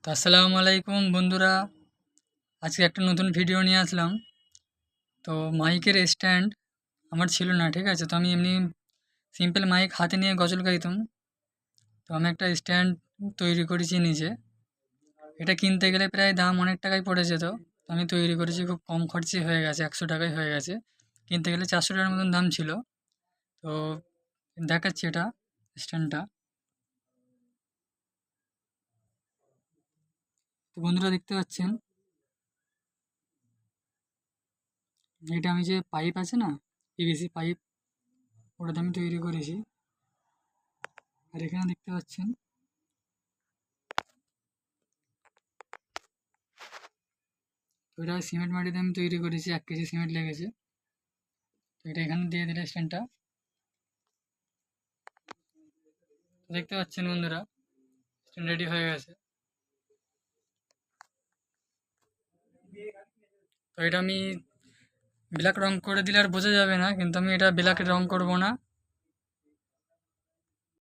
তো আসসালামু আলাইকুম বন্ধুরা, আজকে একটা নতুন ভিডিও নিয়ে আসলাম। তো মাইকের স্ট্যান্ড আমার ছিল না, ঠিক আছে। তো আমি এমনি সিম্পল মাইক হাতে নিয়ে গজল গাইতাম। তো আমি একটা স্ট্যান্ড তৈরি করেছি নিজে। এটা কিনতে গেলে প্রায় দাম অনেক টাকায় পড়ে যেত। তো আমি তৈরি করেছি, খুব কম খরচে হয়ে গেছে, 100 টাকায় হয়ে গেছে। কিনতে গেলে 400 টাকার মতন দাম ছিল। তো দেখাচ্ছি এটা স্ট্যান্ডটা। তো বন্ধুরা দেখতে পাচ্ছেন, এটা আমি যে পাইপ আছে না, পিভিসি পাইপ, ওটাতে আমি তৈরি করেছি। আর এখানে দেখতে পাচ্ছেন তো এটা সিমেন্ট মাটিতে আমি তৈরি করেছি, 1 কেজি সিমেন্ট লেগেছে। তো এটা এখানে দিয়ে দিলে স্ট্যান্ডটা। তো দেখতে পাচ্ছেন বন্ধুরা, স্ট্যান্ড রেডি হয়ে গেছে। তো এটা আমি ব্ল্যাক রং করে দিলে আর বোঝা যাবে না, কিন্তু আমি এটা ব্ল্যাক রং করব না।